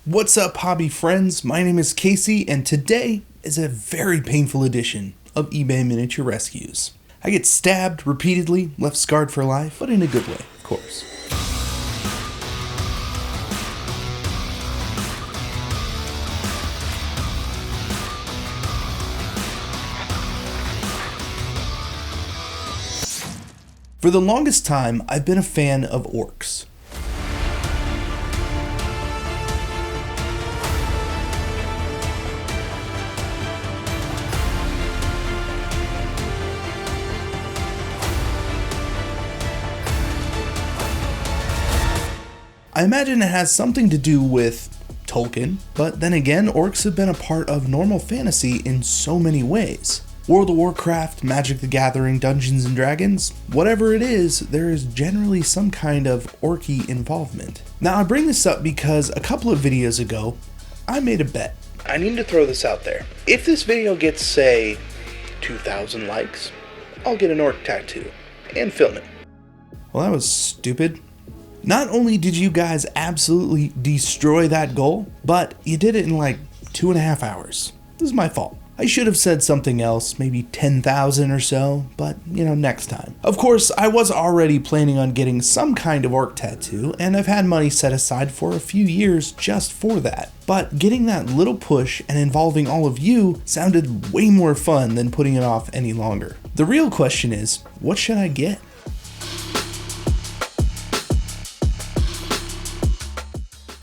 What's up, hobby friends? My name is Casey, and today is a very painful edition of eBay Miniature Rescues. I get stabbed repeatedly, left scarred for life, but in a good way, of course. For the longest time, I've been a fan of orcs. I imagine it has something to do with Tolkien, but then again, orcs have been a part of normal fantasy in so many ways. World of Warcraft, Magic the Gathering, Dungeons & Dragons, whatever it is, there is generally some kind of orky involvement. Now I bring this up because a couple of videos ago, I made a bet. I need to throw this out there. If this video gets, say, 2,000 likes, I'll get an orc tattoo and film it. Well, that was stupid. Not only did you guys absolutely destroy that goal, but you did it in like 2.5 hours. This is my fault. I should have said something else, maybe 10,000 or so, but next time. Of course, I was already planning on getting some kind of orc tattoo, and I've had money set aside for a few years just for that. But getting that little push and involving all of you sounded way more fun than putting it off any longer. The real question is, what should I get?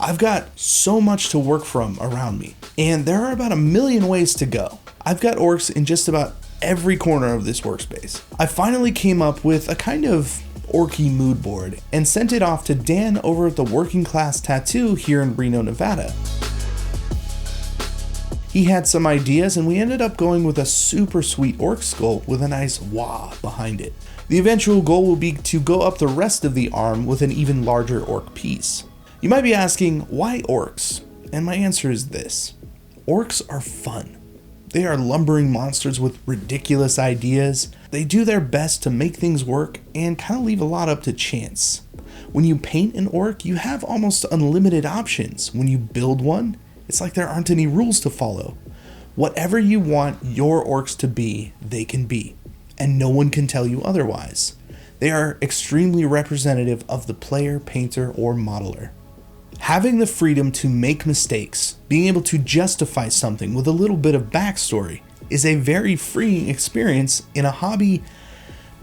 I've got so much to work from around me, and there are about 1 million ways to go. I've got orcs in just about every corner of this workspace. I finally came up with a kind of orky mood board and sent it off to Dan over at the Working Class Tattoo here in Reno, Nevada. He had some ideas and we ended up going with a super sweet orc skull with a nice wah behind it. The eventual goal will be to go up the rest of the arm with an even larger orc piece. You might be asking, why orcs? And my answer is this. Orcs are fun. They are lumbering monsters with ridiculous ideas. They do their best to make things work and kind of leave a lot up to chance. When you paint an orc, you have almost unlimited options. When you build one, it's like there aren't any rules to follow. Whatever you want your orcs to be, they can be. And no one can tell you otherwise. They are extremely representative of the player, painter, or modeler. Having the freedom to make mistakes, being able to justify something with a little bit of backstory, is a very freeing experience in a hobby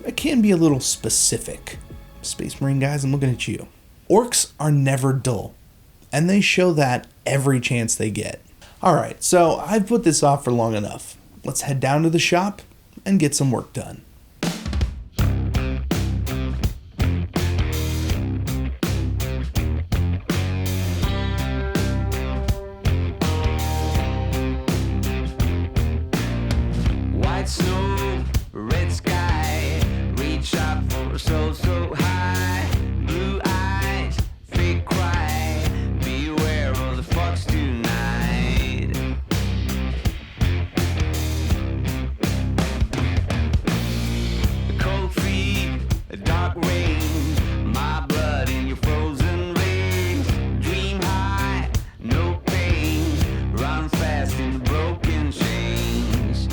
that can be a little specific. Space Marine guys, I'm looking at you. Orcs are never dull, and they show that every chance they get. Alright, so I've put this off for long enough. Let's head down to the shop and get some work done. Snow, red sky, reach up for so high, blue eyes, fake cry, beware of the fox tonight. Cold feet, a dark rain, my blood in your frozen veins, dream high, no pain, run fast in broken chains.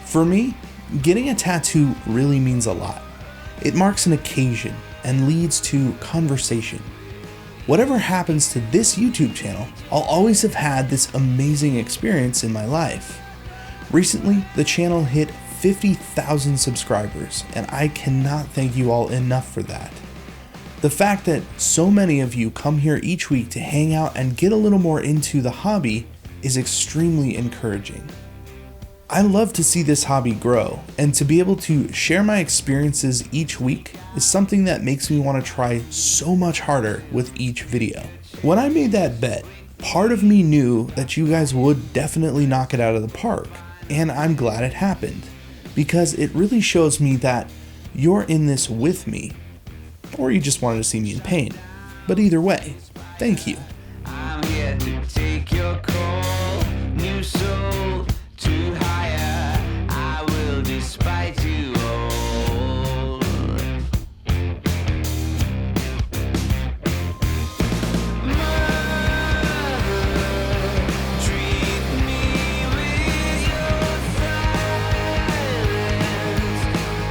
For me, getting a tattoo really means a lot. It marks an occasion and leads to conversation. Whatever happens to this YouTube channel, I'll always have had this amazing experience in my life. Recently, the channel hit 50,000 subscribers, and I cannot thank you all enough for that. The fact that so many of you come here each week to hang out and get a little more into the hobby is extremely encouraging. I love to see this hobby grow, and to be able to share my experiences each week is something that makes me want to try so much harder with each video. When I made that bet, part of me knew that you guys would definitely knock it out of the park, and I'm glad it happened. because it really shows me that you're in this with me, or you just wanted to see me in pain. But either way, thank you. I'm here to take your call. New soul to higher. I will despite you all. Mother, treat me with your silence.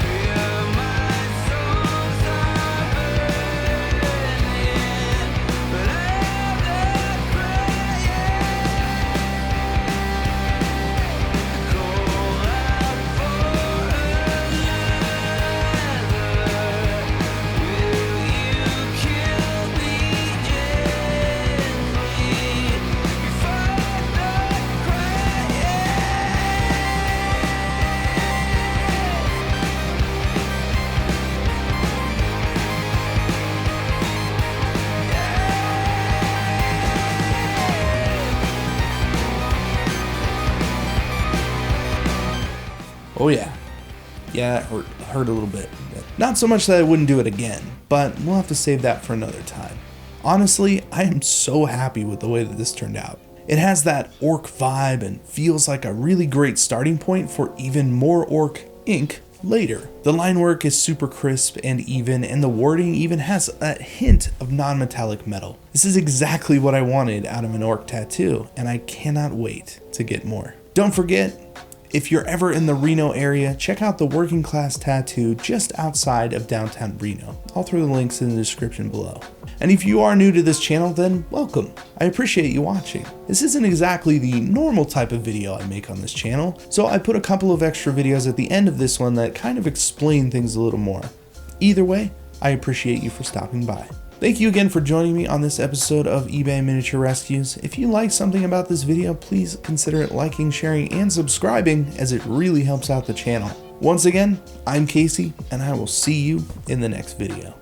Hear my songs are burning, but I'm not crying. Call out for another. Will you kill me gently if I'm not crying? Oh yeah. Yeah, it hurt a little bit. Not so much that I wouldn't do it again, but we'll have to save that for another time. Honestly, I am so happy with the way that this turned out. It has that orc vibe and feels like a really great starting point for even more orc ink later. The line work is super crisp and even, and the wording even has a hint of non-metallic metal. This is exactly what I wanted out of an orc tattoo, and I cannot wait to get more. Don't forget, if you're ever in the Reno area, check out the Working Class Tattoo just outside of downtown Reno. I'll throw the links in the description below. And if you are new to this channel, then welcome. I appreciate you watching. This isn't exactly the normal type of video I make on this channel, so I put a couple of extra videos at the end of this one that kind of explain things a little more. Either way, I appreciate you for stopping by. Thank you again for joining me on this episode of eBay Miniature Rescues. If you like something about this video, please consider it liking, sharing, and subscribing, as it really helps out the channel. Once again, I'm Casey, and I will see you in the next video.